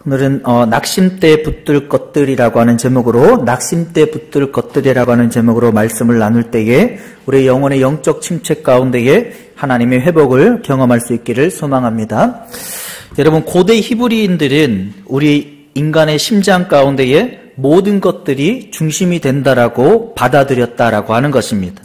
오늘은 낙심때 붙들 것들이라고 하는 제목으로 낙심때 붙들 것들이라고 하는 제목으로 말씀을 나눌 때에 우리 영혼의 영적 침체 가운데에 하나님의 회복을 경험할 수 있기를 소망합니다. 여러분, 고대 히브리인들은 우리 인간의 심장 가운데에 모든 것들이 중심이 된다라고 받아들였다라고 하는 것입니다.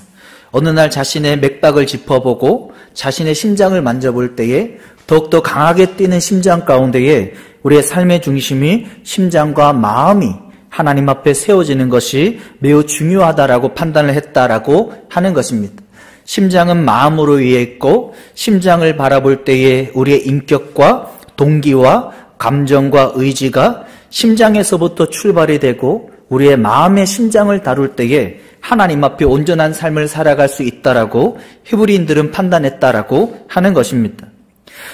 어느 날 자신의 맥박을 짚어보고 자신의 심장을 만져볼 때에 더욱더 강하게 뛰는 심장 가운데에 우리의 삶의 중심이 심장과 마음이 하나님 앞에 세워지는 것이 매우 중요하다라고 판단을 했다라고 하는 것입니다. 심장은 마음으로 위에 있고 심장을 바라볼 때에 우리의 인격과 동기와 감정과 의지가 심장에서부터 출발이 되고 우리의 마음의 심장을 다룰 때에 하나님 앞에 온전한 삶을 살아갈 수 있다라고 히브리인들은 판단했다라고 하는 것입니다.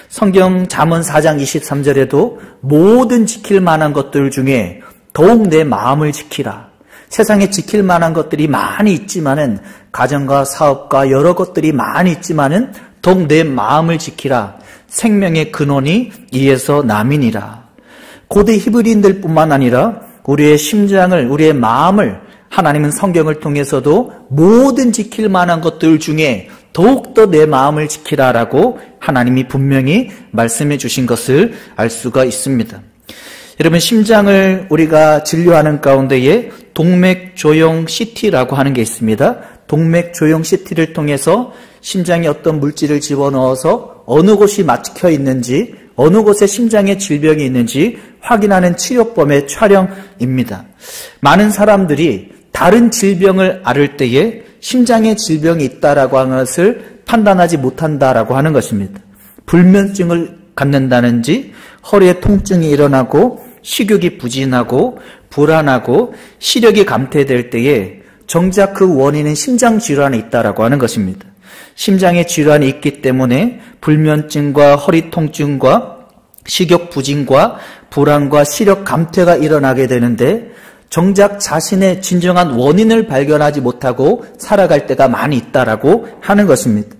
성경 잠언 4장 23절에도 모든 지킬 만한 것들 중에 더욱 내 마음을 지키라. 세상에 지킬 만한 것들이 많이 있지만은 가정과 사업과 여러 것들이 많이 있지만은 더욱 내 마음을 지키라. 생명의 근원이 이에서 남이니라. 고대 히브리인들뿐만 아니라 우리의 심장을, 우리의 마음을 하나님은 성경을 통해서도 모든 지킬 만한 것들 중에 더욱더 내 마음을 지키라라고 하나님이 분명히 말씀해 주신 것을 알 수가 있습니다. 여러분, 심장을 우리가 진료하는 가운데에 동맥조형 CT라고 하는 게 있습니다. 동맥조형 CT를 통해서 심장에 어떤 물질을 집어넣어서 어느 곳이 막혀 있는지, 어느 곳에 심장에 질병이 있는지 확인하는 치료법의 촬영입니다. 많은 사람들이 다른 질병을 앓을 때에 심장에 질병이 있다라고 하는 것을 판단하지 못한다라고 하는 것입니다. 불면증을 갖는다든지 허리에 통증이 일어나고 식욕이 부진하고 불안하고 시력이 감퇴될 때에 정작 그 원인은 심장 질환에 있다라고 하는 것입니다. 심장에 질환이 있기 때문에 불면증과 허리 통증과 식욕 부진과 불안과 시력 감퇴가 일어나게 되는데 정작 자신의 진정한 원인을 발견하지 못하고 살아갈 때가 많이 있다라고 하는 것입니다.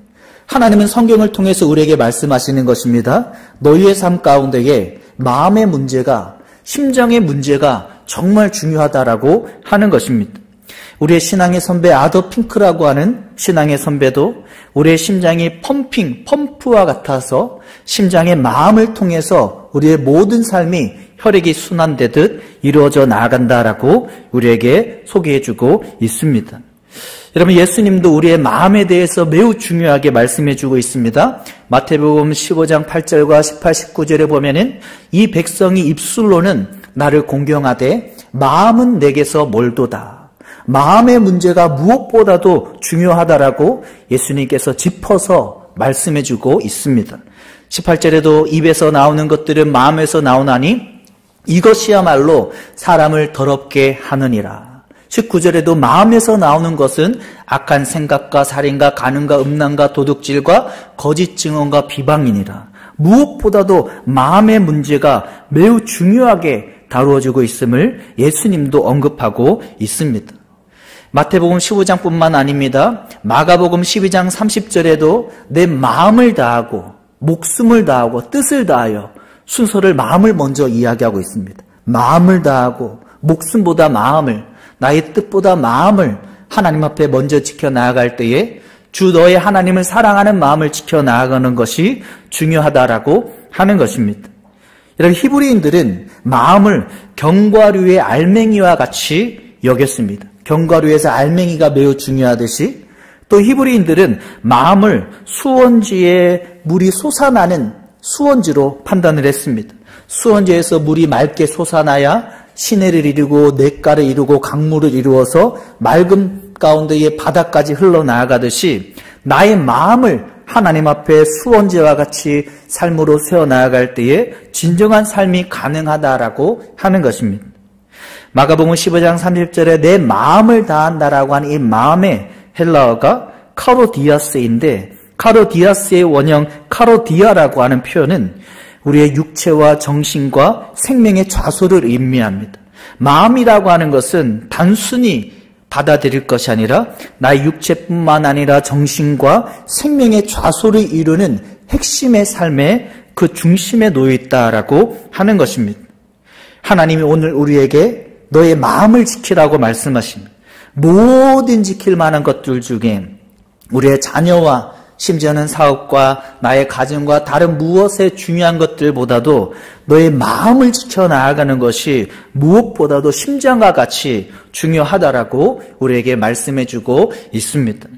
하나님은 성경을 통해서 우리에게 말씀하시는 것입니다. 너희의 삶 가운데에 마음의 문제가, 심정의 문제가 정말 중요하다라고 하는 것입니다. 우리의 신앙의 선배 아더 핑크라고 하는 신앙의 선배도 우리의 심장이 펌프와 같아서 심장의 마음을 통해서 우리의 모든 삶이 혈액이 순환되듯 이루어져 나아간다라고 우리에게 소개해주고 있습니다. 여러분, 예수님도 우리의 마음에 대해서 매우 중요하게 말씀해주고 있습니다. 마태복음 15장 8절과 18, 19절에 보면은 이 백성이 입술로는 나를 공경하되 마음은 내게서 멀도다. 마음의 문제가 무엇보다도 중요하다라고 예수님께서 짚어서 말씀해주고 있습니다. 18절에도 입에서 나오는 것들은 마음에서 나오나니 이것이야말로 사람을 더럽게 하느니라. 19절에도 마음에서 나오는 것은 악한 생각과 살인과 간음과 음란과 도둑질과 거짓 증언과 비방이니라. 무엇보다도 마음의 문제가 매우 중요하게 다루어지고 있음을 예수님도 언급하고 있습니다. 마태복음 15장뿐만 아닙니다. 마가복음 12장 30절에도 내 마음을 다하고 목숨을 다하고 뜻을 다하여, 순서를 마음을 먼저 이야기하고 있습니다. 마음을 다하고 목숨보다 마음을, 나의 뜻보다 마음을 하나님 앞에 먼저 지켜나아갈 때에 주 너의 하나님을 사랑하는 마음을 지켜나아가는 것이 중요하다라고 하는 것입니다. 여러분, 히브리인들은 마음을 견과류의 알맹이와 같이 여겼습니다. 견과류에서 알맹이가 매우 중요하듯이 또 히브리인들은 마음을 수원지에 물이 솟아나는 수원지로 판단을 했습니다. 수원지에서 물이 맑게 솟아나야 시내를 이루고 냇가를 이루고 강물을 이루어서 맑은 가운데에 바다까지 흘러나아가듯이 나의 마음을 하나님 앞에 수원지와 같이 삶으로 세워나아갈 때에 진정한 삶이 가능하다라고 하는 것입니다. 마가복음 15장 30절에 내 마음을 다한다라고 하는 이 마음의 헬라어가 카로디아스인데, 카로디아스의 원형 카로디아라고 하는 표현은 우리의 육체와 정신과 생명의 좌소를 의미합니다. 마음이라고 하는 것은 단순히 받아들일 것이 아니라 나의 육체뿐만 아니라 정신과 생명의 좌소를 이루는 핵심의 삶의 그 중심에 놓여 있다라고 하는 것입니다. 하나님이 오늘 우리에게 너의 마음을 지키라고 말씀하십니다. 모든 지킬 만한 것들 중에 우리의 자녀와 심지어는 사업과 나의 가정과 다른 무엇의 중요한 것들보다도 너의 마음을 지켜나가는 것이 무엇보다도 심장과 같이 중요하다라고 우리에게 말씀해주고 있습니다.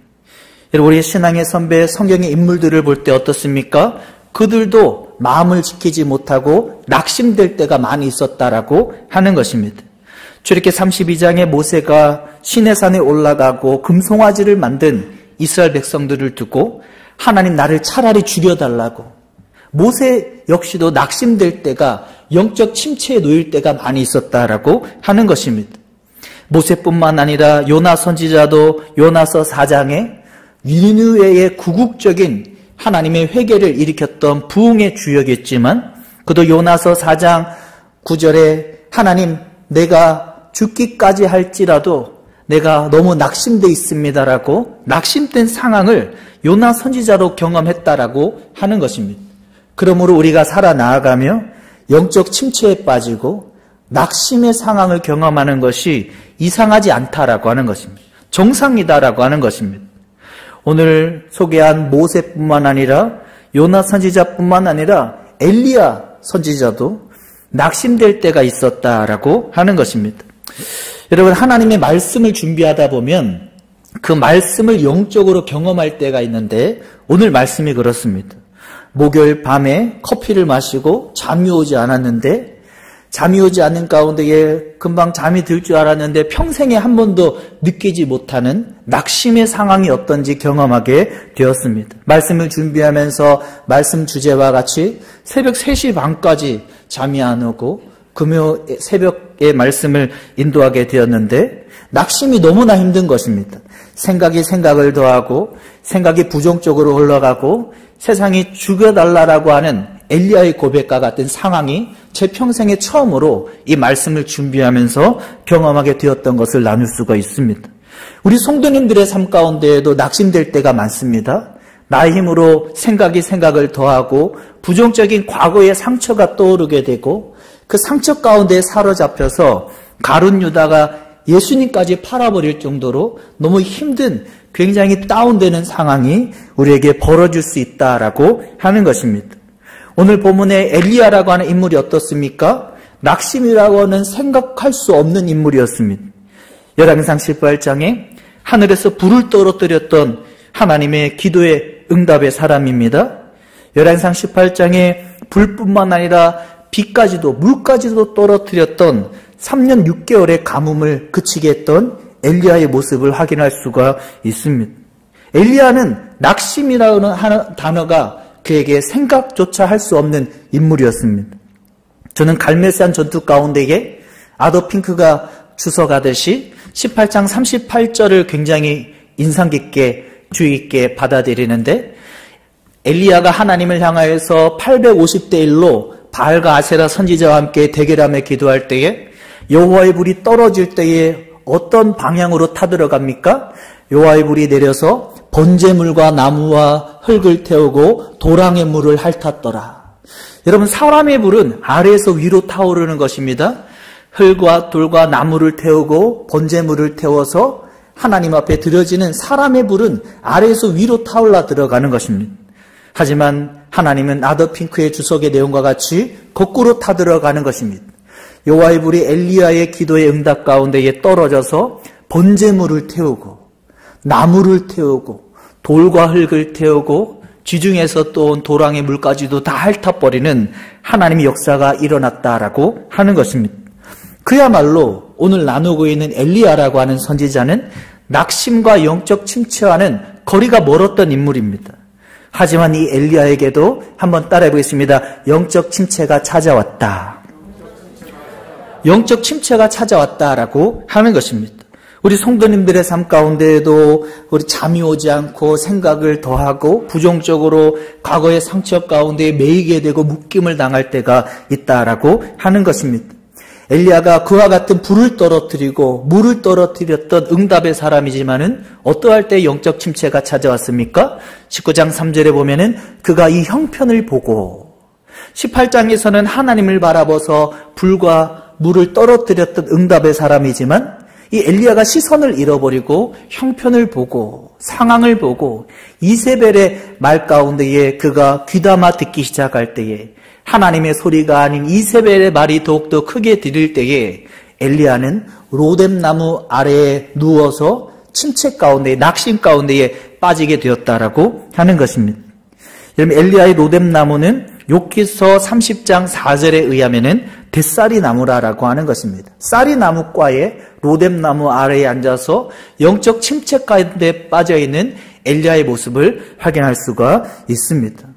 우리의 신앙의 선배, 성경의 인물들을 볼 때 어떻습니까? 그들도 마음을 지키지 못하고 낙심될 때가 많이 있었다라고 하는 것입니다. 출애굽기 32장에 모세가 시내산에 올라가고 금송아지를 만든 이스라엘 백성들을 두고 하나님 나를 차라리 죽여달라고, 모세 역시도 낙심될 때가, 영적 침체에 놓일 때가 많이 있었다라고 하는 것입니다. 모세뿐만 아니라 요나 선지자도 요나서 4장에 니느웨의 궁극적인 하나님의 회개를 일으켰던 부흥의 주역이었지만 그도 요나서 4장 9절에 하나님 내가 죽기까지 할지라도 내가 너무 낙심돼 있습니다라고 낙심된 상황을 요나 선지자도 경험했다라고 하는 것입니다. 그러므로 우리가 살아나가며 영적 침체에 빠지고 낙심의 상황을 경험하는 것이 이상하지 않다라고 하는 것입니다. 정상이다라고 하는 것입니다. 오늘 소개한 모세뿐만 아니라 요나 선지자뿐만 아니라 엘리야 선지자도 낙심될 때가 있었다라고 하는 것입니다. 여러분, 하나님의 말씀을 준비하다 보면 그 말씀을 영적으로 경험할 때가 있는데 오늘 말씀이 그렇습니다. 목요일 밤에 커피를 마시고 잠이 오지 않았는데, 잠이 오지 않는 가운데에 금방 잠이 들 줄 알았는데 평생에 한 번도 느끼지 못하는 낙심의 상황이 어떤지 경험하게 되었습니다. 말씀을 준비하면서 말씀 주제와 같이 새벽 3시 반까지 잠이 안 오고 금요 새벽에 말씀을 인도하게 되었는데 낙심이 너무나 힘든 것입니다. 생각이 생각을 더하고 생각이 부정적으로 흘러가고 세상이 죽여달라고 하는 엘리야의 고백과 같은 상황이 제 평생에 처음으로 이 말씀을 준비하면서 경험하게 되었던 것을 나눌 수가 있습니다. 우리 성도님들의 삶 가운데에도 낙심될 때가 많습니다. 나의 힘으로 생각이 생각을 더하고 부정적인 과거의 상처가 떠오르게 되고 그 상처 가운데 사로잡혀서 가룟 유다가 예수님까지 팔아버릴 정도로 너무 힘든, 굉장히 다운되는 상황이 우리에게 벌어질 수 있다라고 하는 것입니다. 오늘 본문의 엘리야라고 하는 인물이 어떻습니까? 낙심이라고 하는 생각할 수 없는 인물이었습니다. 열왕기상 18장에 하늘에서 불을 떨어뜨렸던 하나님의 기도의 응답의 사람입니다. 열왕기상 18장에 불뿐만 아니라 비까지도 물까지도 떨어뜨렸던 3년 6개월의 가뭄을 그치게 했던 엘리야의 모습을 확인할 수가 있습니다. 엘리야는 낙심이라는 단어가 그에게 생각조차 할 수 없는 인물이었습니다. 저는 갈멜산 전투 가운데에 아더 핑크가 주석하듯이 18장 38절을 굉장히 인상 깊게 주의 깊게 받아들이는데, 엘리야가 하나님을 향하여서 850대 1로 바알과 아세라 선지자와 함께 대결하며 기도할 때에 여호와의 불이 떨어질 때에 어떤 방향으로 타들어갑니까? 여호와의 불이 내려서 번제물과 나무와 흙을 태우고 도랑의 물을 핥았더라. 여러분, 사람의 불은 아래에서 위로 타오르는 것입니다. 흙과 돌과 나무를 태우고 번제물을 태워서 하나님 앞에 드려지는 사람의 불은 아래에서 위로 타올라 들어가는 것입니다. 하지만 하나님은 아더핑크의 주석의 내용과 같이 거꾸로 타들어가는 것입니다. 여호와의 불이 엘리야의 기도의 응답 가운데에 떨어져서 번제물을 태우고 나무를 태우고 돌과 흙을 태우고 지중해에서 또 온 도랑의 물까지도 다 핥아버리는 하나님의 역사가 일어났다라고 하는 것입니다. 그야말로 오늘 나누고 있는 엘리야라고 하는 선지자는 낙심과 영적 침체와는 거리가 멀었던 인물입니다. 하지만 이 엘리야에게도 한번 따라해 보겠습니다. 영적 침체가 찾아왔다. 영적 침체가 찾아왔다라고 하는 것입니다. 우리 성도님들의 삶 가운데에도 우리 잠이 오지 않고 생각을 더하고 부정적으로 과거의 상처 가운데 매이게 되고 묶임을 당할 때가 있다라고 하는 것입니다. 엘리야가 그와 같은 불을 떨어뜨리고 물을 떨어뜨렸던 응답의 사람이지만은 어떠할 때 영적 침체가 찾아왔습니까? 19장 3절에 보면은 그가 이 형편을 보고 18장에서는 하나님을 바라보서 불과 물을 떨어뜨렸던 응답의 사람이지만 이 엘리야가 시선을 잃어버리고 형편을 보고 상황을 보고 이세벨의 말 가운데에 그가 귀담아 듣기 시작할 때에 하나님의 소리가 아닌 이세벨의 말이 더욱더 크게 들릴 때에 엘리야는 로뎀나무 아래에 누워서 침체 가운데 낙심 가운데에 빠지게 되었다라고 하는 것입니다. 여러분 엘리야의 로뎀나무는 욥기서 30장 4절에 의하면은 뱃사리 나무라고 하는 것입니다. 쌀이 나무과에 로뎀나무 아래에 앉아서 영적 침체 가운데 빠져있는 엘리야의 모습을 확인할 수가 있습니다.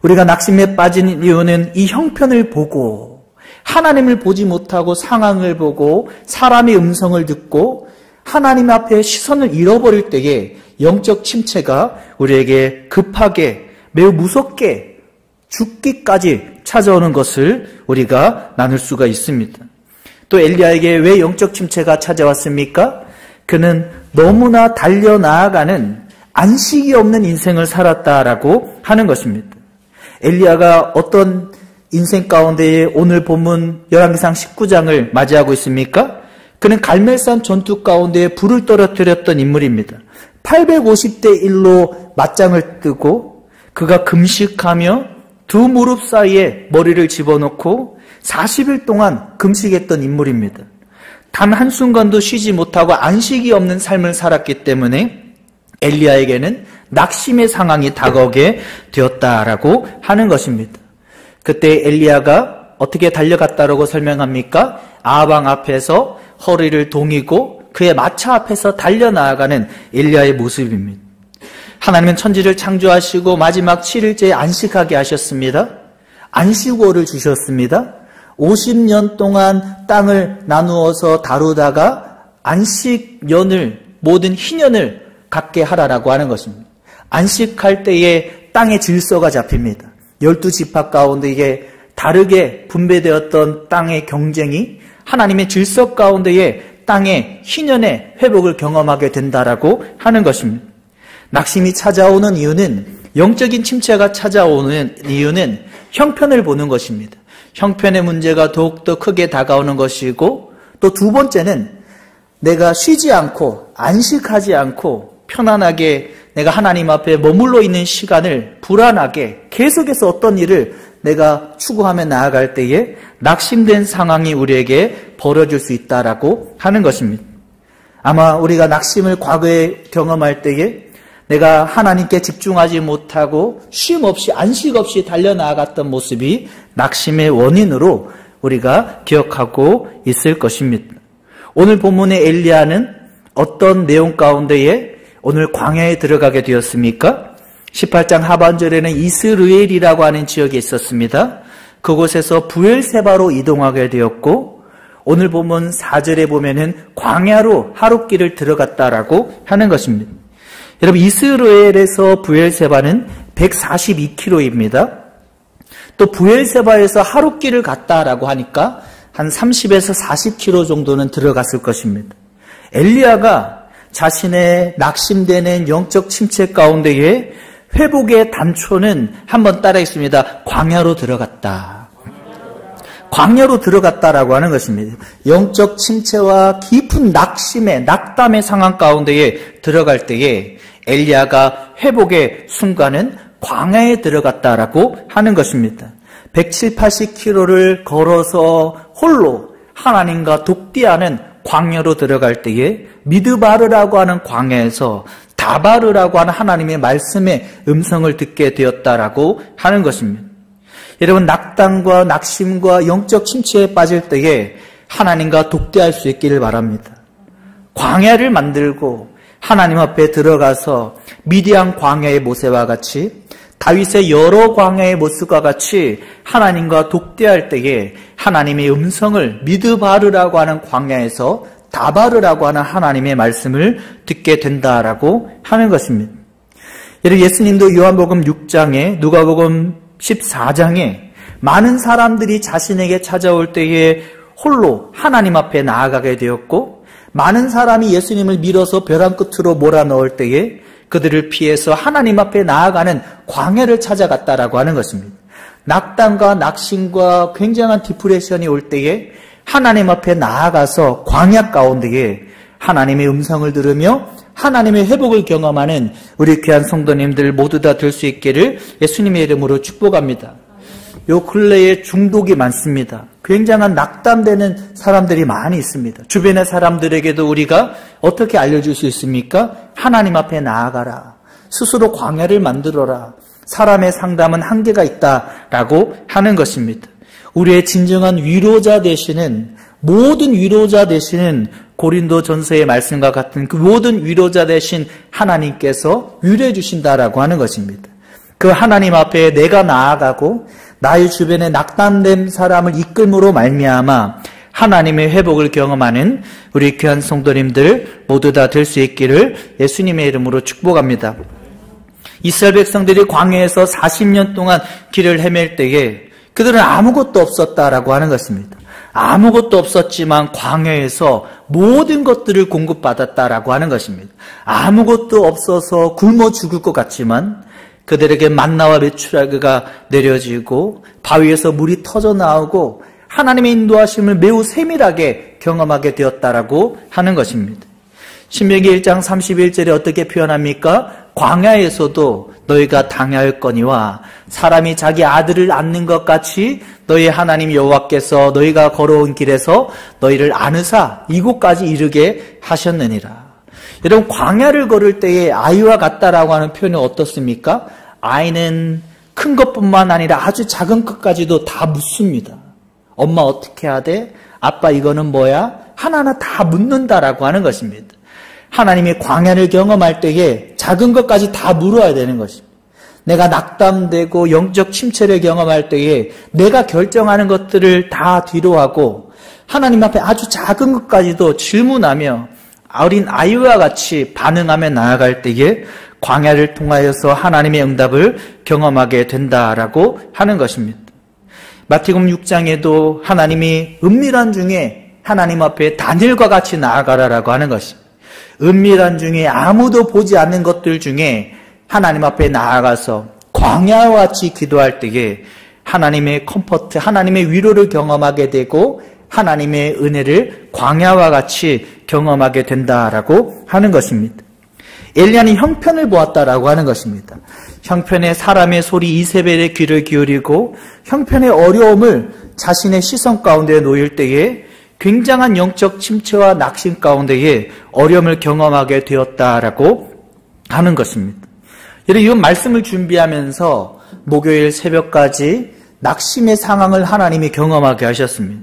우리가 낙심에 빠진 이유는 이 형편을 보고 하나님을 보지 못하고 상황을 보고 사람의 음성을 듣고 하나님 앞에 시선을 잃어버릴 때에 영적 침체가 우리에게 급하게 매우 무섭게 죽기까지 찾아오는 것을 우리가 나눌 수가 있습니다. 또 엘리야에게 왜 영적 침체가 찾아왔습니까? 그는 너무나 달려나아가는 안식이 없는 인생을 살았다라고 하는 것입니다. 엘리야가 어떤 인생 가운데에 오늘 본문 열왕기상 19장을 맞이하고 있습니까? 그는 갈멜산 전투 가운데 불을 떨어뜨렸던 인물입니다. 850대 1로 맞짱을 뜨고 그가 금식하며 두 무릎 사이에 머리를 집어넣고 40일 동안 금식했던 인물입니다. 단 한순간도 쉬지 못하고 안식이 없는 삶을 살았기 때문에 엘리야에게는 낙심의 상황이 다가오게 되었다라고 하는 것입니다. 그때 엘리야가 어떻게 달려갔다라고 설명합니까? 아방 앞에서 허리를 동이고 그의 마차 앞에서 달려나아가는 엘리야의 모습입니다. 하나님은 천지를 창조하시고 마지막 7일째에 안식하게 하셨습니다. 안식월을 주셨습니다. 50년 동안 땅을 나누어서 다루다가 안식년을 모든 희년을 갖게 하라라고 하는 것입니다. 안식할 때에 땅의 질서가 잡힙니다. 12지파 가운데에 다르게 분배되었던 땅의 경쟁이 하나님의 질서 가운데에 땅의 희년의 회복을 경험하게 된다라고 하는 것입니다. 낙심이 찾아오는 이유는 영적인 침체가 찾아오는 이유는 형편을 보는 것입니다. 형편의 문제가 더욱더 크게 다가오는 것이고 또 두 번째는 내가 쉬지 않고 안식하지 않고 편안하게 내가 하나님 앞에 머물러 있는 시간을 불안하게 계속해서 어떤 일을 내가 추구하며 나아갈 때에 낙심된 상황이 우리에게 벌어질 수 있다라고 하는 것입니다. 아마 우리가 낙심을 과거에 경험할 때에 내가 하나님께 집중하지 못하고 쉼 없이 안식 없이 달려나아갔던 모습이 낙심의 원인으로 우리가 기억하고 있을 것입니다. 오늘 본문의 엘리야는 어떤 내용 가운데에 오늘 광야에 들어가게 되었습니까? 18장 하반절에는 이스르엘이라고 하는 지역이 있었습니다. 그곳에서 부엘세바로 이동하게 되었고 오늘 본문 4절에 보면은 광야로 하룻길을 들어갔다라고 하는 것입니다. 여러분 이스라엘에서 부엘세바는 142km입니다. 또 부엘세바에서 하룻길을 갔다라고 하니까 한 30에서 40km 정도는 들어갔을 것입니다. 엘리야가 자신의 낙심되는 영적 침체 가운데에 회복의 단초는 한번 따라 있습니다. 광야로 들어갔다. 광야로 들어갔다라고 하는 것입니다. 영적 침체와 깊은 낙심의 낙담의 상황 가운데에 들어갈 때에 엘리야가 회복의 순간은 광야에 들어갔다라고 하는 것입니다. 170, 80km를 걸어서 홀로 하나님과 독대하는 광야로 들어갈 때에 미드바르라고 하는 광야에서 다바르라고 하는 하나님의 말씀의 음성을 듣게 되었다라고 하는 것입니다. 여러분 낙담과 낙심과 영적 침체에 빠질 때에 하나님과 독대할 수 있기를 바랍니다. 광야를 만들고 하나님 앞에 들어가서 미디안 광야의 모세와 같이 다윗의 여러 광야의 모습과 같이 하나님과 독대할 때에 하나님의 음성을 미드바르라고 하는 광야에서 다바르라고 하는 하나님의 말씀을 듣게 된다라고 하는 것입니다. 여러분 예수님도 요한복음 6장에 누가복음 14장에 많은 사람들이 자신에게 찾아올 때에 홀로 하나님 앞에 나아가게 되었고 많은 사람이 예수님을 밀어서 벼랑 끝으로 몰아넣을 때에 그들을 피해서 하나님 앞에 나아가는 광야를 찾아갔다라고 하는 것입니다. 낙담과 낙심과 굉장한 디프레션이 올 때에 하나님 앞에 나아가서 광야 가운데에 하나님의 음성을 들으며 하나님의 회복을 경험하는 우리 귀한 성도님들 모두 다 될 수 있기를 예수님의 이름으로 축복합니다. 요 근래에 중독이 많습니다. 굉장한 낙담되는 사람들이 많이 있습니다. 주변의 사람들에게도 우리가 어떻게 알려줄 수 있습니까? 하나님 앞에 나아가라. 스스로 광야를 만들어라. 사람의 상담은 한계가 있다라고 하는 것입니다. 우리의 진정한 위로자 되시는, 모든 위로자 되시는 고린도전서의 말씀과 같은 그 모든 위로자 되신 하나님께서 위로해 주신다라고 하는 것입니다. 그 하나님 앞에 내가 나아가고 나의 주변에 낙담된 사람을 이끌므로 말미암아 하나님의 회복을 경험하는 우리 귀한 성도님들 모두 다 될 수 있기를 예수님의 이름으로 축복합니다. 이스라엘 백성들이 광야에서 40년 동안 길을 헤맬 때에 그들은 아무것도 없었다라고 하는 것입니다. 아무것도 없었지만 광야에서 모든 것들을 공급받았다라고 하는 것입니다. 아무것도 없어서 굶어 죽을 것 같지만 그들에게 만나와 메추라기가 내려지고 바위에서 물이 터져 나오고 하나님의 인도하심을 매우 세밀하게 경험하게 되었다라고 하는 것입니다. 신명기 1장 31절에 어떻게 표현합니까? 광야에서도 너희가 당하였거니와 사람이 자기 아들을 안는 것 같이 너희 하나님 여호와께서 너희가 걸어온 길에서 너희를 안으사 이곳까지 이르게 하셨느니라. 여러분, 광야를 걸을 때에 아이와 같다라고 하는 표현이 어떻습니까? 아이는 큰 것뿐만 아니라 아주 작은 것까지도 다 묻습니다. 엄마 어떻게 해야 돼? 아빠 이거는 뭐야? 하나하나 다 묻는다라고 하는 것입니다. 하나님이 광야를 경험할 때에 작은 것까지 다 물어야 되는 것입니다. 내가 낙담되고 영적 침체를 경험할 때에 내가 결정하는 것들을 다 뒤로하고 하나님 앞에 아주 작은 것까지도 질문하며 어린 아이와 같이 반응하며 나아갈 때에 광야를 통하여서 하나님의 응답을 경험하게 된다라고 하는 것입니다. 마태복음 6장에도 하나님이 은밀한 중에 하나님 앞에 다니엘과 같이 나아가라라고 하는 것입니다. 은밀한 중에 아무도 보지 않는 것들 중에 하나님 앞에 나아가서 광야와 같이 기도할 때에 하나님의 컴포트, 하나님의 위로를 경험하게 되고 하나님의 은혜를 광야와 같이 경험하게 된다라고 하는 것입니다. 엘리야는 형편을 보았다라고 하는 것입니다. 형편에 사람의 소리 이세벨의 귀를 기울이고 형편의 어려움을 자신의 시선 가운데 놓일 때에 굉장한 영적 침체와 낙심 가운데에 어려움을 경험하게 되었다라고 하는 것입니다. 여러분, 이 말씀을 준비하면서 목요일 새벽까지 낙심의 상황을 하나님이 경험하게 하셨습니다.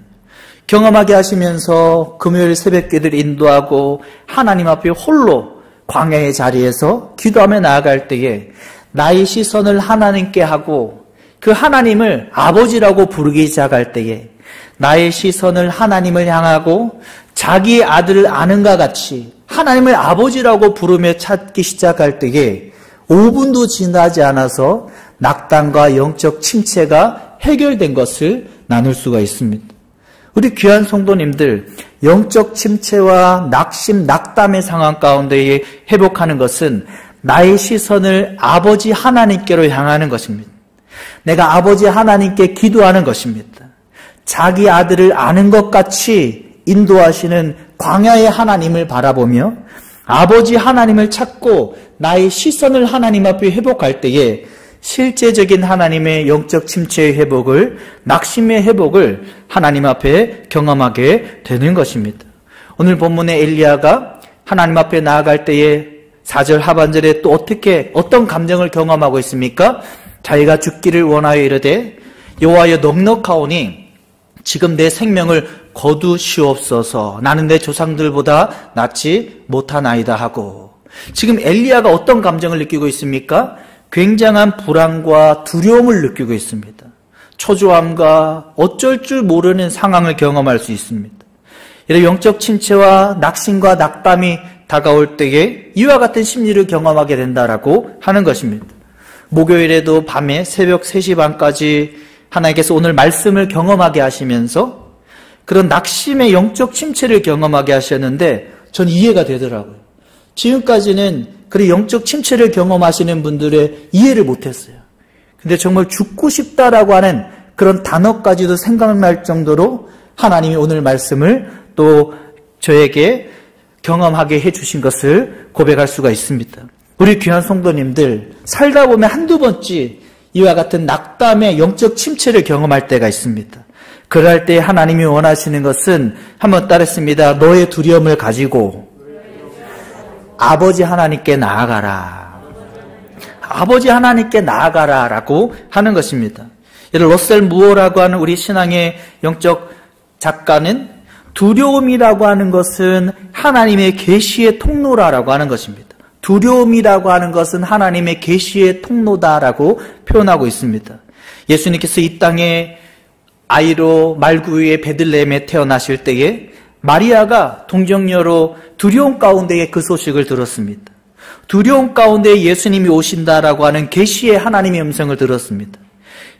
경험하게 하시면서 금요일 새벽기도를 인도하고 하나님 앞에 홀로 광야의 자리에서 기도하며 나아갈 때에 나의 시선을 하나님께 하고 그 하나님을 아버지라고 부르기 시작할 때에 나의 시선을 하나님을 향하고 자기의 아들을 아는가 같이 하나님을 아버지라고 부르며 찾기 시작할 때에 5분도 지나지 않아서 낙담과 영적 침체가 해결된 것을 나눌 수가 있습니다. 우리 귀한 성도님들, 영적 침체와 낙심, 낙담의 상황 가운데에 회복하는 것은 나의 시선을 아버지 하나님께로 향하는 것입니다. 내가 아버지 하나님께 기도하는 것입니다. 자기 아들을 아는 것 같이 인도하시는 광야의 하나님을 바라보며 아버지 하나님을 찾고 나의 시선을 하나님 앞에 회복할 때에 실제적인 하나님의 영적 침체의 회복을, 낙심의 회복을 하나님 앞에 경험하게 되는 것입니다. 오늘 본문의 엘리야가 하나님 앞에 나아갈 때에 4절 하반절에 또 어떤 감정을 경험하고 있습니까? 자기가 죽기를 원하여 이르되 여호와여 넉넉하오니 지금 내 생명을 거두시옵소서. 나는 내 조상들보다 낫지 못하나이다 하고, 지금 엘리야가 어떤 감정을 느끼고 있습니까? 굉장한 불안과 두려움을 느끼고 있습니다. 초조함과 어쩔 줄 모르는 상황을 경험할 수 있습니다. 이런 영적 침체와 낙심과 낙담이 다가올 때에 이와 같은 심리를 경험하게 된다라고 하는 것입니다. 목요일에도 밤에 새벽 3시 반까지 하나님께서 오늘 말씀을 경험하게 하시면서 그런 낙심의 영적 침체를 경험하게 하셨는데 전 이해가 되더라고요. 지금까지는 그런 영적 침체를 경험하시는 분들의 이해를 못했어요. 근데 정말 죽고 싶다라고 하는 그런 단어까지도 생각날 정도로 하나님이 오늘 말씀을 또 저에게 경험하게 해주신 것을 고백할 수가 있습니다. 우리 귀한 성도님들, 살다 보면 한두 번씩 이와 같은 낙담의 영적 침체를 경험할 때가 있습니다. 그럴 때 하나님이 원하시는 것은 한번 따르겠습니다. 너의 두려움을 가지고 아버지 하나님께 나아가라. 아버지 하나님께 나아가라 라고 하는 것입니다. 러셀 무어라고 하는 우리 신앙의 영적 작가는 두려움이라고 하는 것은 하나님의 계시의 통로라고 하는 것입니다. 두려움이라고 하는 것은 하나님의 계시의 통로다라고 표현하고 있습니다. 예수님께서 이 땅에 아이로 말구유의 베들레헴에 태어나실 때에 마리아가 동정녀로 두려움 가운데에 그 소식을 들었습니다. 두려움 가운데 예수님이 오신다라고 하는 계시의 하나님의 음성을 들었습니다.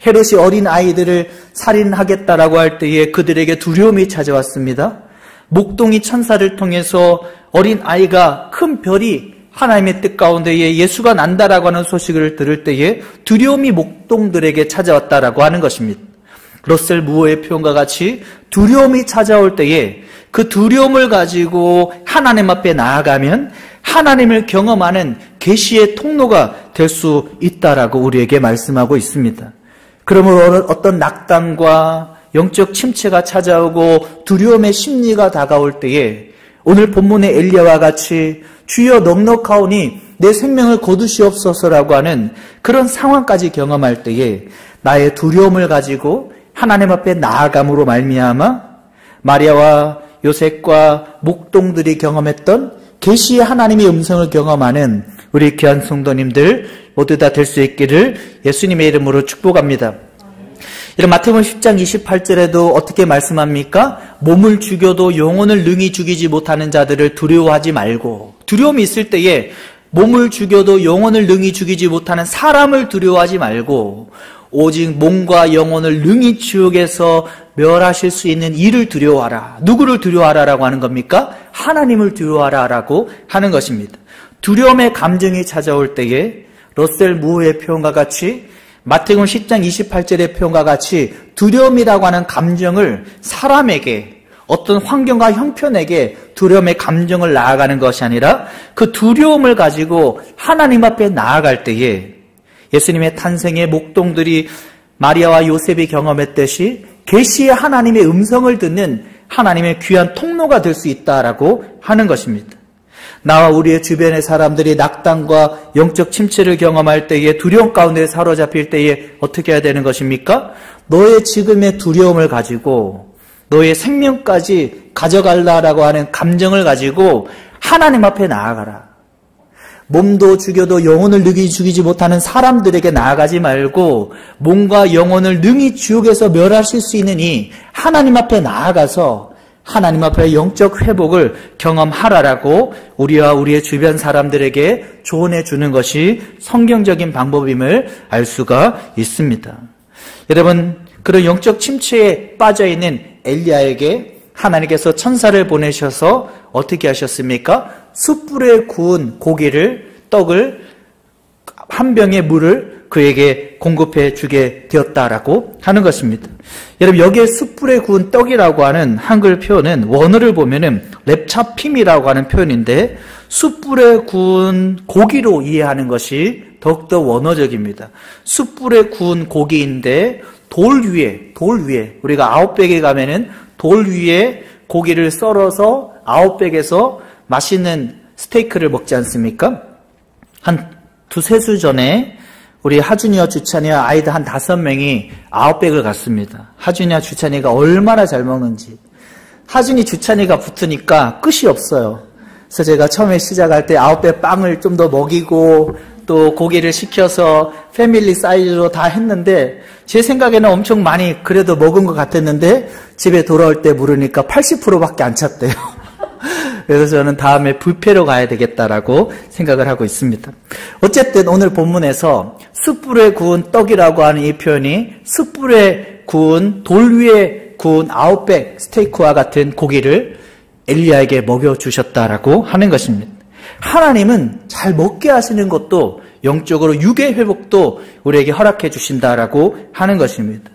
헤롯이 어린 아이들을 살인하겠다라고 할 때에 그들에게 두려움이 찾아왔습니다. 목동이 천사를 통해서 어린 아이가 큰 별이 하나님의 뜻 가운데에 예수가 난다라고 하는 소식을 들을 때에 두려움이 목동들에게 찾아왔다라고 하는 것입니다. 러셀 무어의 표현과 같이 두려움이 찾아올 때에 그 두려움을 가지고 하나님 앞에 나아가면 하나님을 경험하는 계시의 통로가 될 수 있다라고 우리에게 말씀하고 있습니다. 그러므로 어떤 낙담과 영적 침체가 찾아오고 두려움의 심리가 다가올 때에 오늘 본문의 엘리야와 같이 주여 넉넉하오니 내 생명을 거두시옵소서라고 하는 그런 상황까지 경험할 때에 나의 두려움을 가지고 하나님 앞에 나아감으로 말미암아 마리아와 요셉과 목동들이 경험했던 계시의 하나님의 음성을 경험하는 우리 귀한 성도님들 모두 다 될 수 있기를 예수님의 이름으로 축복합니다. 이런 마태복음 10장 28절에도 어떻게 말씀합니까? 몸을 죽여도 영혼을 능히 죽이지 못하는 자들을 두려워하지 말고, 두려움이 있을 때에 몸을 죽여도 영혼을 능히 죽이지 못하는 사람을 두려워하지 말고 오직 몸과 영혼을 능히 지옥에서 멸하실 수 있는 이를 두려워하라. 누구를 두려워하라라고 하는 겁니까? 하나님을 두려워하라라고 하는 것입니다. 두려움의 감정이 찾아올 때에 러셀 무어의 표현과 같이 마태복음 10장 28절의 표현과 같이 두려움이라고 하는 감정을 사람에게 어떤 환경과 형편에게 두려움의 감정을 나아가는 것이 아니라 그 두려움을 가지고 하나님 앞에 나아갈 때에 예수님의 탄생의 목동들이 마리아와 요셉이 경험했듯이 계시의 하나님의 음성을 듣는 하나님의 귀한 통로가 될 수 있다라고 하는 것입니다. 나와 우리의 주변의 사람들이 낙담과 영적 침체를 경험할 때에 두려움 가운데 사로잡힐 때에 어떻게 해야 되는 것입니까? 너의 지금의 두려움을 가지고 너의 생명까지 가져갈라라고 하는 감정을 가지고 하나님 앞에 나아가라. 몸도 죽여도 영혼을 능히 죽이지 못하는 사람들에게 나아가지 말고 몸과 영혼을 능히 지옥에서 멸하실 수 있는 이 하나님 앞에 나아가서 하나님 앞에 영적 회복을 경험하라라고 우리와 우리의 주변 사람들에게 조언해 주는 것이 성경적인 방법임을 알 수가 있습니다. 여러분, 그런 영적 침체에 빠져있는 엘리야에게 하나님께서 천사를 보내셔서 어떻게 하셨습니까? 숯불에 구운 고기를, 떡을, 한 병의 물을 그에게 공급해 주게 되었다라고 하는 것입니다. 여러분, 여기에 숯불에 구운 떡이라고 하는 한글 표현은 원어를 보면은 렙차핌이라고 하는 표현인데 숯불에 구운 고기로 이해하는 것이 더욱더 원어적입니다. 숯불에 구운 고기인데 돌 위에 우리가 아웃백에 가면은 돌 위에 고기를 썰어서 아웃백에서 맛있는 스테이크를 먹지 않습니까? 한 두세 주 전에 우리 하준이와 주찬이와 아이들 한 5명이 아웃백을 갔습니다. 하준이와 주찬이가 얼마나 잘 먹는지. 하준이, 주찬이가 붙으니까 끝이 없어요. 그래서 제가 처음에 시작할 때 아웃백 빵을 좀 더 먹이고 또 고기를 시켜서 패밀리 사이즈로 다 했는데 제 생각에는 엄청 많이 그래도 먹은 것 같았는데 집에 돌아올 때 물으니까 80%밖에 안 찼대요. 그래서 저는 다음에 뷔페로 가야 되겠다라고 생각을 하고 있습니다. 어쨌든 오늘 본문에서 숯불에 구운 떡이라고 하는 이 표현이 숯불에 구운 돌 위에 구운 아웃백 스테이크와 같은 고기를 엘리야에게 먹여주셨다라고 하는 것입니다. 하나님은 잘 먹게 하시는 것도 영적으로 육의 회복도 우리에게 허락해 주신다라고 하는 것입니다.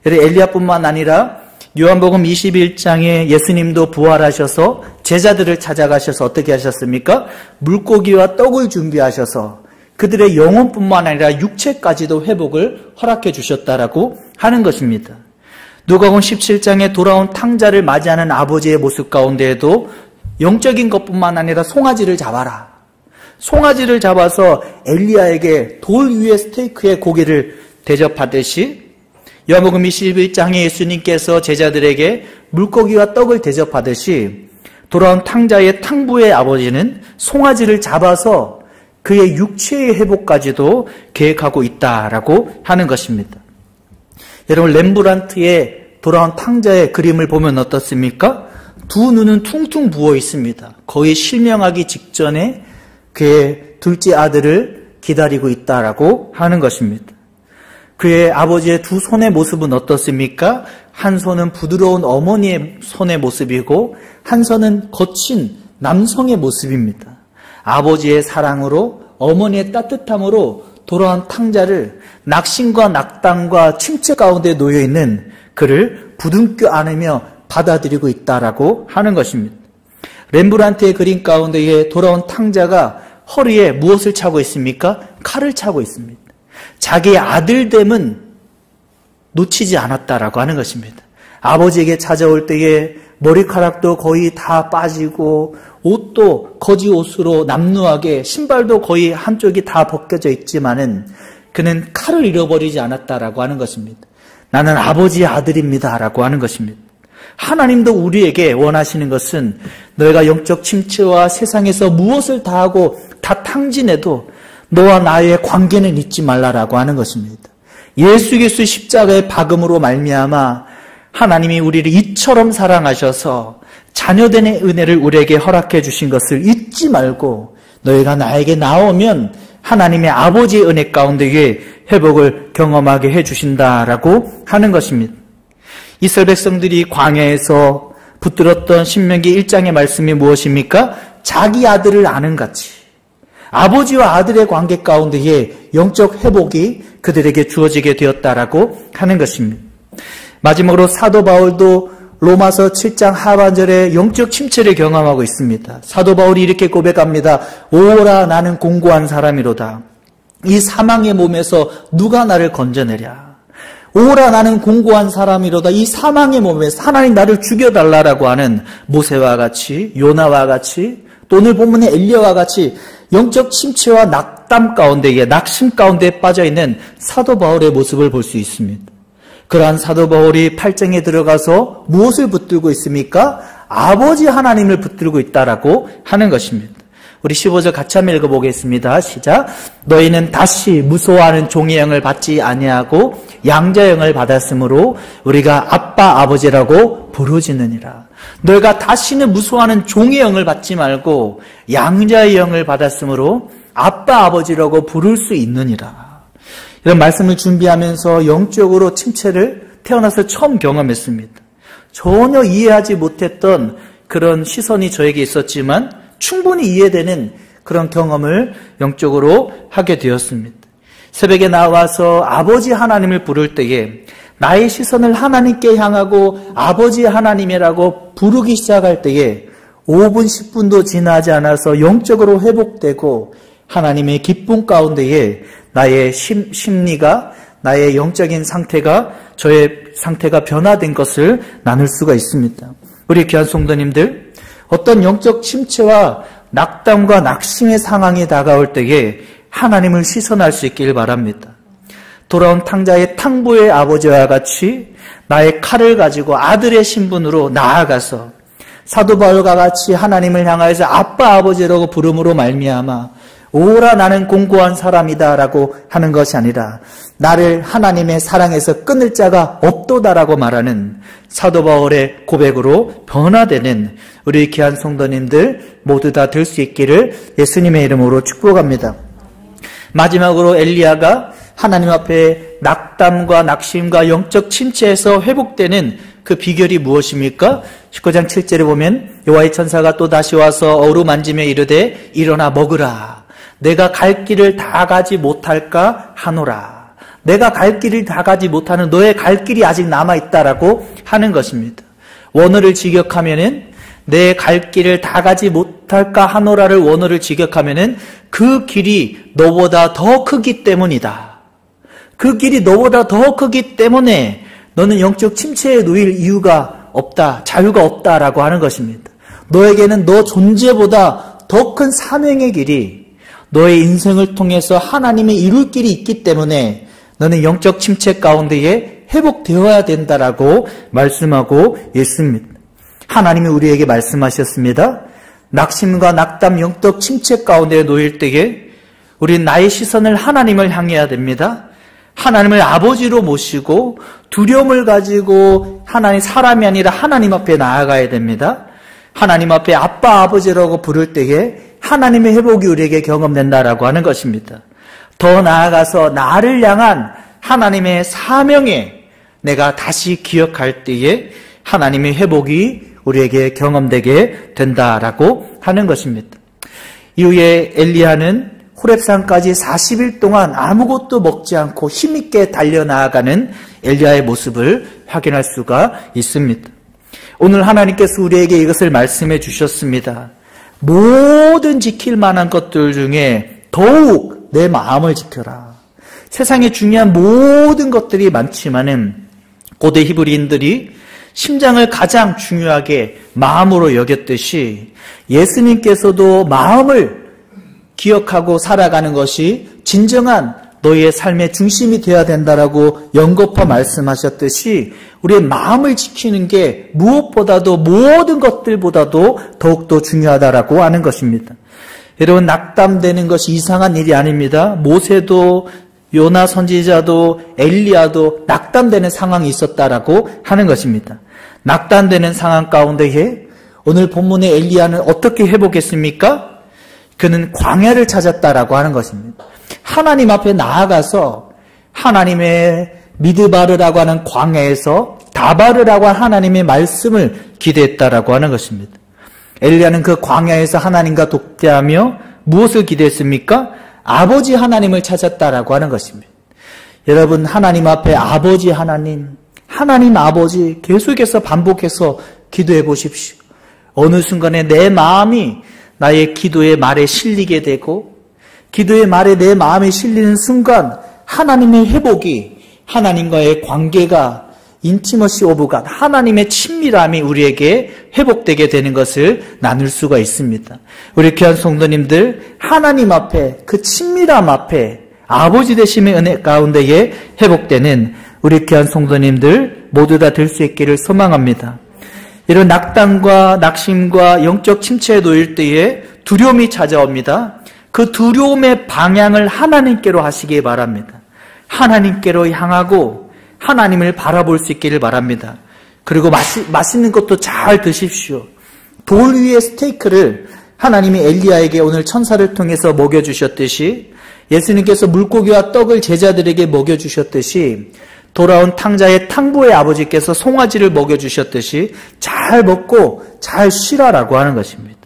엘리야뿐만 아니라 요한복음 21장에 예수님도 부활하셔서 제자들을 찾아가셔서 어떻게 하셨습니까? 물고기와 떡을 준비하셔서 그들의 영혼뿐만 아니라 육체까지도 회복을 허락해 주셨다라고 하는 것입니다. 누가복음 17장에 돌아온 탕자를 맞이하는 아버지의 모습 가운데에도 영적인 것뿐만 아니라 송아지를 잡아라. 송아지를 잡아서 엘리야에게 돌 위에 스테이크에 고기를 대접하듯이 요한복음 21장에 예수님께서 제자들에게 물고기와 떡을 대접하듯이 돌아온 탕자의 탕부의 아버지는 송아지를 잡아서 그의 육체의 회복까지도 계획하고 있다라고 하는 것입니다. 여러분, 렘브란트의 돌아온 탕자의 그림을 보면 어떻습니까? 두 눈은 퉁퉁 부어 있습니다. 거의 실명하기 직전에 그의 둘째 아들을 기다리고 있다라고 하는 것입니다. 그의 아버지의 두 손의 모습은 어떻습니까? 한 손은 부드러운 어머니의 손의 모습이고 한 손은 거친 남성의 모습입니다. 아버지의 사랑으로 어머니의 따뜻함으로 돌아온 탕자를 낙심과 낙담과 침체 가운데 놓여있는 그를 부둥켜 안으며 받아들이고 있다라고 하는 것입니다. 렘브란트의 그림 가운데에 돌아온 탕자가 허리에 무엇을 차고 있습니까? 칼을 차고 있습니다. 자기의 아들됨은 놓치지 않았다라고 하는 것입니다. 아버지에게 찾아올 때에 머리카락도 거의 다 빠지고 옷도 거지 옷으로 남루하게 신발도 거의 한쪽이 다 벗겨져 있지만은 그는 칼을 잃어버리지 않았다라고 하는 것입니다. 나는 아버지의 아들입니다라고 하는 것입니다. 하나님도 우리에게 원하시는 것은 너희가 영적 침체와 세상에서 무엇을 다하고 다 탕진해도 너와 나의 관계는 잊지 말라라고 하는 것입니다. 예수 그리스도의 십자가의 박음으로 말미암아 하나님이 우리를 이처럼 사랑하셔서 자녀됨의 은혜를 우리에게 허락해 주신 것을 잊지 말고 너희가 나에게 나오면 하나님의 아버지의 은혜 가운데에 회복을 경험하게 해 주신다라고 하는 것입니다. 이스라엘 백성들이 광야에서 붙들었던 신명기 1장의 말씀이 무엇입니까? 자기 아들을 아는 같이 아버지와 아들의 관계 가운데에 영적 회복이 그들에게 주어지게 되었다라고 하는 것입니다. 마지막으로 사도 바울도 로마서 7장 하반절에 영적 침체를 경험하고 있습니다. 사도 바울이 이렇게 고백합니다. 오라 나는 공고한 사람이로다. 이 사망의 몸에서 누가 나를 건져내랴. 오라 나는 공고한 사람이로다. 이 사망의 몸에서 하나님 나를 죽여달라라고 하는 모세와 같이 요나와 같이 또 오늘 본문의 엘리야와 같이 영적 침체와 낙담 가운데에 낙심 가운데에 빠져있는 사도 바울의 모습을 볼 수 있습니다. 그러한 사도 바울이 8장에 들어가서 무엇을 붙들고 있습니까? 아버지 하나님을 붙들고 있다라고 하는 것입니다. 우리 15절 같이 한번 읽어보겠습니다. 시작. 너희는 다시 무서워하는 종의 영을 받지 아니하고 양자의 영을 받았으므로 우리가 아빠 아버지라고 부르짖느니라. 너희가 다시는 무서워하는 종의 영을 받지 말고 양자의 영을 받았으므로 아빠 아버지라고 부를 수 있느니라. 이런 말씀을 준비하면서 영적으로 침체를 태어나서 처음 경험했습니다. 전혀 이해하지 못했던 그런 시선이 저에게 있었지만 충분히 이해되는 그런 경험을 영적으로 하게 되었습니다. 새벽에 나와서 아버지 하나님을 부를 때에 나의 시선을 하나님께 향하고 아버지 하나님이라고 부르기 시작할 때에 5분, 10분도 지나지 않아서 영적으로 회복되고 하나님의 기쁨 가운데에 나의 심리가 나의 영적인 상태가 저의 상태가 변화된 것을 나눌 수가 있습니다. 우리 귀한 성도님들, 어떤 영적 침체와 낙담과 낙심의 상황이 다가올 때에 하나님을 시선할 수 있기를 바랍니다. 돌아온 탕자의 탕부의 아버지와 같이 나의 칼을 가지고 아들의 신분으로 나아가서 사도 바울과 같이 하나님을 향하여서 아빠 아버지라고 부름으로 말미암아 오라 나는 공고한 사람이다라고 하는 것이 아니라 나를 하나님의 사랑에서 끊을 자가 없도다라고 말하는 사도 바울의 고백으로 변화되는 우리 귀한 성도님들 모두 다 될 수 있기를 예수님의 이름으로 축복합니다. 마지막으로 엘리야가 하나님 앞에 낙담과 낙심과 영적 침체에서 회복되는 그 비결이 무엇입니까? 19장 7절에 보면 여호와의 천사가 또 다시 와서 어루만지며 이르되 일어나 먹으라. 내가 갈 길을 다 가지 못할까 하노라. 내가 갈 길을 다 가지 못하는 너의 갈 길이 아직 남아있다라고 하는 것입니다. 원어를 직역하면은 내 갈 길을 다 가지 못할까 하노라를 원어를 직역하면은 그 길이 너보다 더 크기 때문이다. 그 길이 너보다 더 크기 때문에 너는 영적 침체에 놓일 이유가 없다, 자유가 없다라고 하는 것입니다. 너에게는 너 존재보다 더 큰 사명의 길이 너의 인생을 통해서 하나님의 이룰 길이 있기 때문에 너는 영적 침체 가운데에 회복되어야 된다라고 말씀하고 있습니다. 하나님이 우리에게 말씀하셨습니다. 낙심과 낙담, 영적 침체 가운데에 놓일 때에 우리는 나의 시선을 하나님을 향해야 됩니다. 하나님을 아버지로 모시고 두려움을 가지고 하나님 사람이 아니라 하나님 앞에 나아가야 됩니다. 하나님 앞에 아빠, 아버지라고 부를 때에 하나님의 회복이 우리에게 경험된다라고 하는 것입니다. 더 나아가서 나를 향한 하나님의 사명에 내가 다시 기억할 때에 하나님의 회복이 우리에게 경험되게 된다라고 하는 것입니다. 이후에 엘리야는 호렙산까지 40일 동안 아무것도 먹지 않고 힘있게 달려나아가는 엘리야의 모습을 확인할 수가 있습니다. 오늘 하나님께서 우리에게 이것을 말씀해 주셨습니다. 모든 지킬 만한 것들 중에 더욱 내 마음을 지켜라. 세상에 중요한 모든 것들이 많지만은 고대 히브리인들이 심장을 가장 중요하게 마음으로 여겼듯이 예수님께서도 마음을 기억하고 살아가는 것이 진정한 너희의 삶의 중심이 되어야 된다라고 연거푸 말씀하셨듯이 우리의 마음을 지키는 게 무엇보다도 모든 것들보다도 더욱더 중요하다라고 하는 것입니다. 여러분, 낙담되는 것이 이상한 일이 아닙니다. 모세도 요나 선지자도 엘리야도 낙담되는 상황이 있었다라고 하는 것입니다. 낙담되는 상황 가운데에 오늘 본문의 엘리야는 어떻게 회복했습니까? 그는 광야를 찾았다라고 하는 것입니다. 하나님 앞에 나아가서 하나님의 미드바르라고 하는 광야에서 다바르라고 하는 하나님의 말씀을 기대했다라고 하는 것입니다. 엘리야는 그 광야에서 하나님과 독대하며 무엇을 기대했습니까? 아버지 하나님을 찾았다라고 하는 것입니다. 여러분, 하나님 앞에 아버지 하나님, 하나님 아버지 계속해서 반복해서 기도해 보십시오. 어느 순간에 내 마음이 나의 기도의 말에 실리게 되고 기도의 말에 내 마음이 실리는 순간 하나님의 회복이 하나님과의 관계가 인티머시 오브 갓, 하나님의 친밀함이 우리에게 회복되게 되는 것을 나눌 수가 있습니다. 우리 귀한 성도님들, 하나님 앞에 그 친밀함 앞에 아버지 되심의 은혜 가운데에 회복되는 우리 귀한 성도님들 모두 다 될 수 있기를 소망합니다. 이런 낙담과 낙심과 영적 침체에 놓일 때에 두려움이 찾아옵니다. 그 두려움의 방향을 하나님께로 하시기 바랍니다. 하나님께로 향하고 하나님을 바라볼 수 있기를 바랍니다. 그리고 맛있는 것도 잘 드십시오. 돌 위에 스테이크를 하나님이 엘리야에게 오늘 천사를 통해서 먹여주셨듯이 예수님께서 물고기와 떡을 제자들에게 먹여주셨듯이 돌아온 탕자의 탕부의 아버지께서 송아지를 먹여주셨듯이 잘 먹고 잘 쉬라라고 하는 것입니다.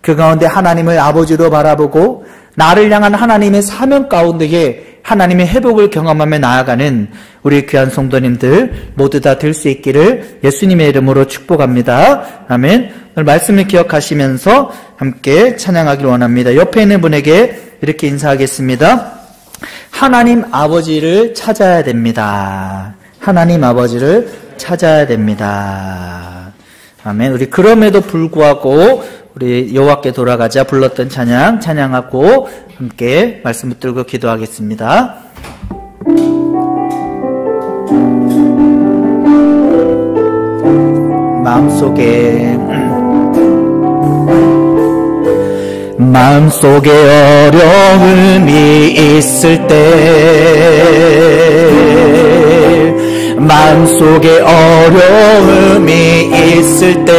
그 가운데 하나님을 아버지로 바라보고 나를 향한 하나님의 사명 가운데에 하나님의 회복을 경험하며 나아가는 우리 귀한 성도님들 모두 다 될 수 있기를 예수님의 이름으로 축복합니다. 아멘. 오늘 말씀을 기억하시면서 함께 찬양하길 원합니다. 옆에 있는 분에게 이렇게 인사하겠습니다. 하나님 아버지를 찾아야 됩니다. 하나님 아버지를 찾아야 됩니다. 아멘. 우리 그럼에도 불구하고 우리 여호와께 돌아가자 불렀던 찬양하고 함께 말씀 붙들고 기도하겠습니다. 마음속에 어려움이 있을 때 마음속에 어려움이 있을 때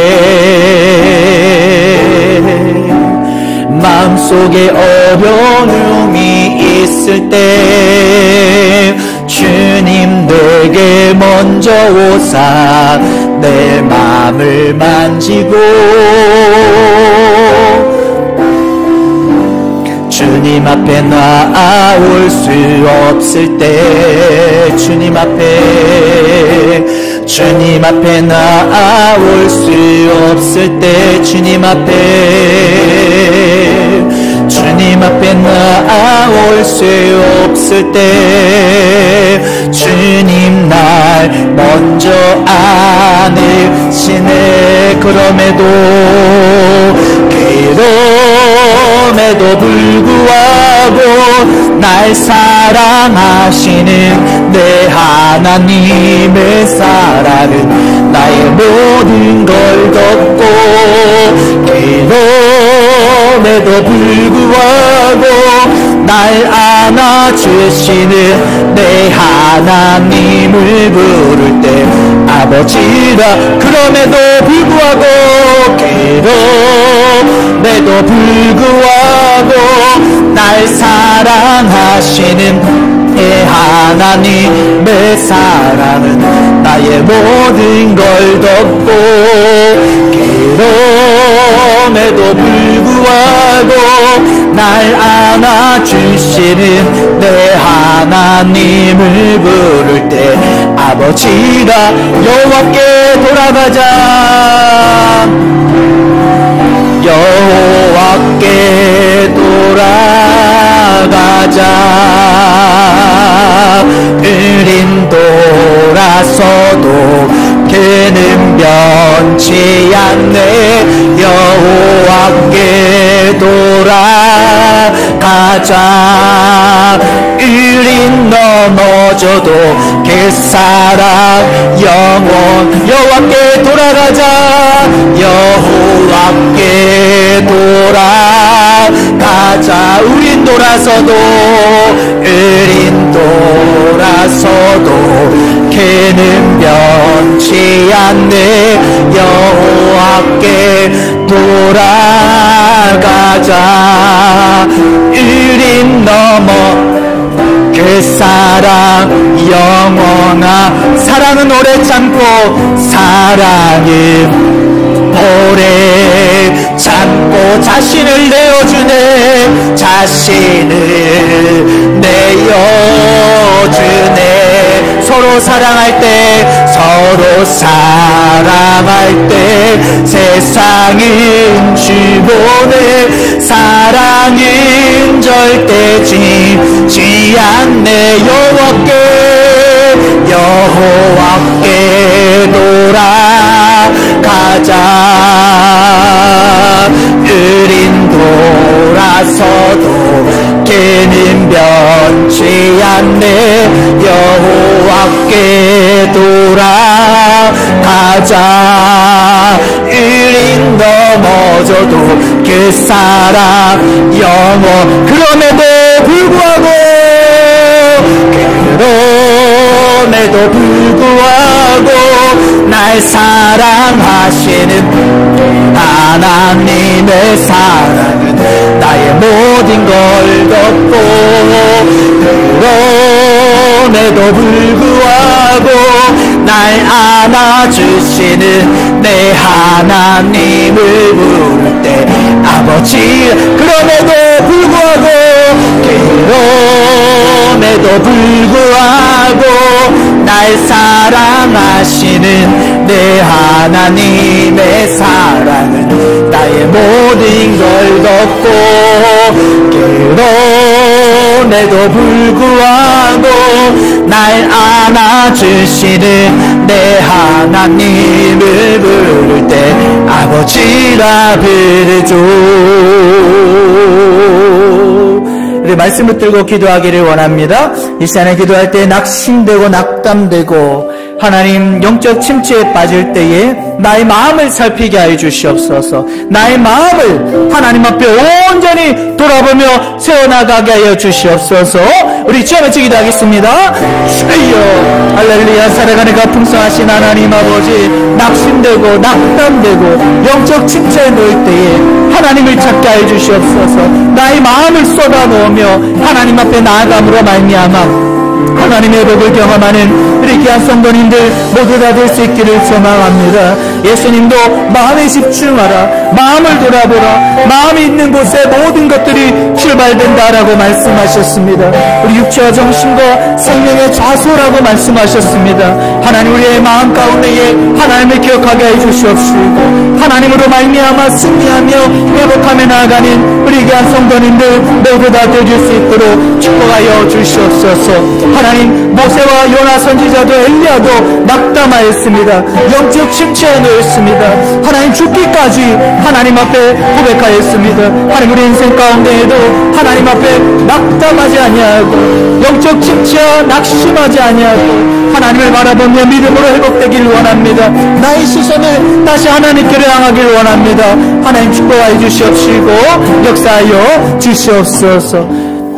마음속에 어려움이 있을 때 주님 내게 먼저 오사 내 마음을 만지고 주님 앞에 나올 수 없을 때 주님 앞에 나올 수 없을 때 주님 앞에 나올 수 없을 때 주님 날 먼저 안으시네. 그럼에도 불구하고 날 사랑하시는 내 하나님의 사랑은 나의 모든 걸 덮고 그럼에도 불구하고 날 안아주시는 내 하나님을 부를 때 아버지라. 그럼에도 불구하고 날 사랑하시는 내 하나님의 사랑은 나의 모든 걸 덮고 그럼에도 불구하고 날 안아주시는 내 하나님을 부를 때 아버지라. 여호와께 돌아가자. 여호와께 돌아가자. 으린 돌아서도 그는 변치 않네. 여호와께 돌아가자. 으린 넘어져도 그 사랑 영원. 여호와께 돌아가자. 여호와께 돌아가자. 으린 돌아서도 걔는 변치 않네. 여호와께 돌아가자. 으린 넘어 그 사랑 영원한 사랑은 오래 참고 사랑은 오래 참고 자신을 내어주네. 자신을 내어주네. 서로 사랑할 때 세상은 주보네. 사랑은 절대 지지 않네. 여호와께 돌아가자. 으린 돌아서도 걔는 변치 않네. 여호와께 돌아가자. 으린 넘어져도 그 사랑 영원. 그럼에도 불구하고 날 사랑하시는 하나님의 사랑은 나의 모든 걸 덮고 그럼에도 불구하고 날 안아주시는 내 하나님을 부를 때 아버지. 그럼에도 불구하고 날 사랑하시는 내 하나님의 사랑은 나의 모든 걸 덮고 그럼에도 불구하고 날 안아주시는 내 하나님을 부를 때 아버지라 부르죠. 우리 말씀 붙들고 기도하기를 원합니다. 이 시간에 기도할 때 낙심되고 낙담되고 하나님 영적 침체에 빠질 때에 나의 마음을 살피게 하여 주시옵소서. 나의 마음을 하나님 앞에 온전히 돌아보며 세워나가게 하여 주시옵소서. 우리 주여 외쳐 기도하겠습니다. 주여 할렐루야. 살아가는 가풍성하신 하나님 아버지, 낙심되고 낙담되고 영적 침체에 놓일 때에 하나님을 찾게 하여 주시옵소서. 나의 마음을 쏟아놓으며 하나님 앞에 나아감으로 말미암아 하나님의 회복을 경험하는 우리 귀한 성도님들 모두 다 될 수 있기를 소망합니다. 예수님도 마음에 집중하라, 마음을 돌아보라, 마음이 있는 곳에 모든 것들이 출발된다라고 말씀하셨습니다. 우리 육체와 정신과 생명의 좌소라고 말씀하셨습니다. 하나님 우리의 마음 가운데에 하나님을 기억하게 해주시옵시고 하나님으로 말미암아 승리하며 회복하며 나아가는 우리 귀한 성도님들 모두 다 되어줄 수 있도록 축복하여 주시옵소서. 하나님 모세와 요나 선지자도 엘리야도 낙담하였습니다. 영적 침체에 놓였습니다. 하나님 죽기까지 하나님 앞에 고백하였습니다. 하나님 우리 인생 가운데에도 하나님 앞에 낙담하지 아니하고 영적 침체와 낙심하지 아니하고 하나님을 바라보며 믿음으로 회복되기를 원합니다. 나의 시선을 다시 하나님께로 향하기를 원합니다. 하나님 축복하여 주시옵시고 역사하여 주시옵소서.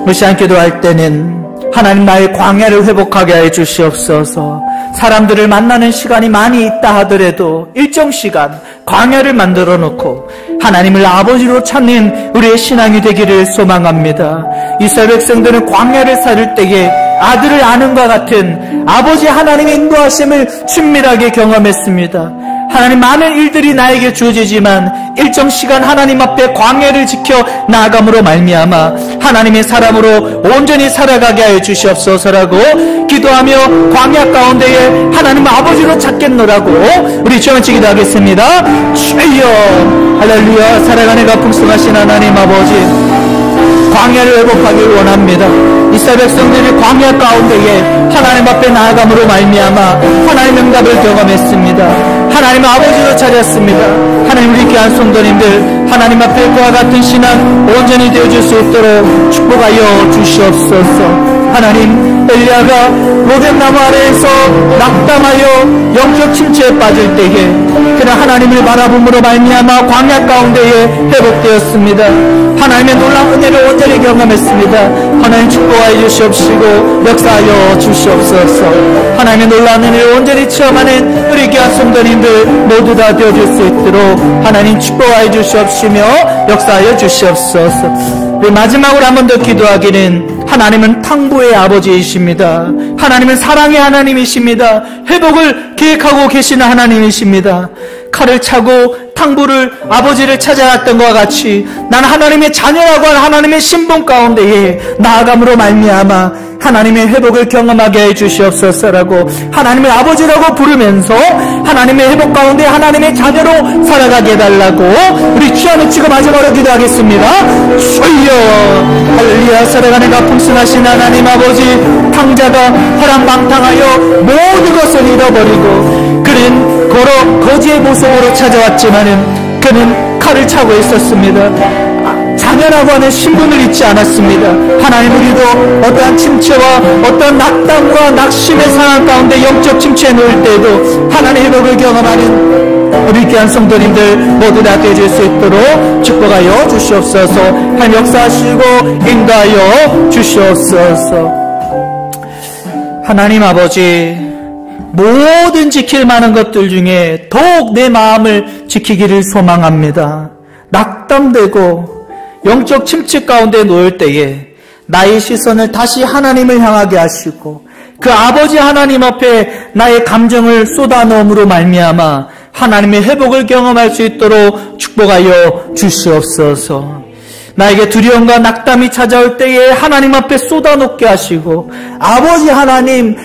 무시 않게 도할 때는 하나님 나의 광야를 회복하게 하여 주시옵소서. 사람들을 만나는 시간이 많이 있다 하더라도 일정 시간 광야를 만들어 놓고 하나님을 아버지로 찾는 우리의 신앙이 되기를 소망합니다. 이스라엘 백성들은 광야를 살을 때에 아들을 아는과 같은 아버지 하나님의 인도하심을 친밀하게 경험했습니다. 하나님 많은 일들이 나에게 주어지지만 일정 시간 하나님 앞에 광야를 지켜 나아감으로 말미암아 하나님의 사람으로 온전히 살아가게 하여 주시옵소서라고 기도하며 광야 가운데에 하나님 아버지로 찾겠노라고 우리 주여 기도하겠습니다. 주여 할렐루야. 살아가는 풍성하신 하나님 아버지 광야를 회복하길 원합니다. 이스라엘 백성들이 광야 가운데에 하나님 앞에 나아감으로 말미암아 하나님의 응답을 경험했습니다. 하나님 아버지로 찾았습니다. 하나님 우리 귀한 성도님들 하나님 앞에 그와 같은 신앙 온전히 되어줄 수 있도록 축복하여 주시옵소서. 하나님 엘리야가 로뎀나무 아래에서 낙담하여 영적 침체에 빠질 때에 그는 하나님을 바라봄으로 말미암아 광야 가운데에 회복되었습니다. 하나님의 놀라운 은혜를 온전히 경험했습니다. 하나님 축복하여 주시옵시고 역사하여 주시옵소서. 하나님의 놀라운 은혜를 온전히 체험하는 우리 귀한 성도님들 모두 다 되어줄 수 있도록 하나님 축복하여 주시옵시며 역사하여 주시옵소서. 우리 마지막으로 한 번 더 기도하기는 하나님은 탕부의 아버지이십니다. 하나님은 사랑의 하나님이십니다. 회복을 계획하고 계시는 하나님이십니다. 칼을 차고 탕부를 아버지를 찾아갔던 것과 같이 나는 하나님의 자녀라고 한 하나님의 신분 가운데에 나아감으로 말미암아 하나님의 회복을 경험하게 해주시옵소서라고 하나님을 아버지라고 부르면서 하나님의 회복 가운데 하나님의 자녀로 살아가게 해달라고 우리 주여 치고 마지막으로 기도하겠습니다. 주여 할렐루야. 살아가는 풍성하신 하나님 아버지 탕자가 허랑방탕하여 모든 것을 잃어버리고 그는 걸어 거지의 모습으로 찾아왔지만은 그는 칼을 차고 있었습니다. 자녀라고 하는 신분을 잊지 않았습니다. 하나님 우리도 어떠한 침체와 어떠한 낙담과 낙심의 상황 가운데 영적 침체에 놓일 때에도 하나님의 회복을 경험하는 우리 귀한 성도님들 모두 다 되어줄 수 있도록 축복하여 주시옵소서. 하나님 역사하시고 인도하여 주시옵소서. 하나님 아버지 모든 지킬 만한 것들 중에 더욱 내 마음을 지키기를 소망합니다. 낙담되고 영적 침체 가운데 놓일 때에 나의 시선을 다시 하나님을 향하게 하시고 그 아버지 하나님 앞에 나의 감정을 쏟아넣음으로 말미암아 하나님의 회복을 경험할 수 있도록 축복하여 주시옵소서. 나에게 두려움과 낙담이 찾아올 때에 하나님 앞에 쏟아놓게 하시고 아버지 하나님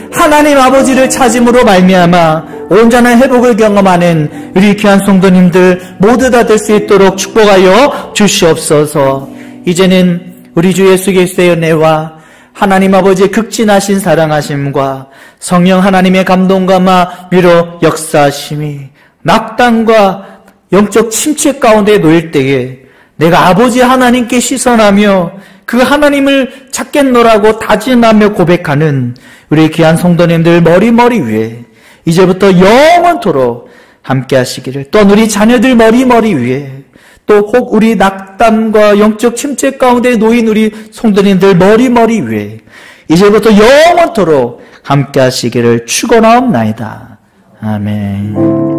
아버지를 찾음으로 말미암아 온전한 회복을 경험하는 우리 귀한 성도님들 모두 다 될 수 있도록 축복하여 주시옵소서. 이제는 우리 주 예수 그리스도의 은혜와 하나님 아버지의 극진하신 사랑하심과 성령 하나님의 감동과 위로 역사하심이 낙담과 영적 침체 가운데 놓일 때에 내가 아버지 하나님께 시선하며 그 하나님을 찾겠노라고 다짐하며 고백하는 우리 귀한 성도님들 머리 위에 이제부터 영원토록 함께 하시기를, 또 우리 자녀들 머리 위에, 또 혹 우리 낙담과 영적 침체 가운데 놓인 우리 성도님들 머리 위에 이제부터 영원토록 함께 하시기를 축원하옵나이다. 아멘.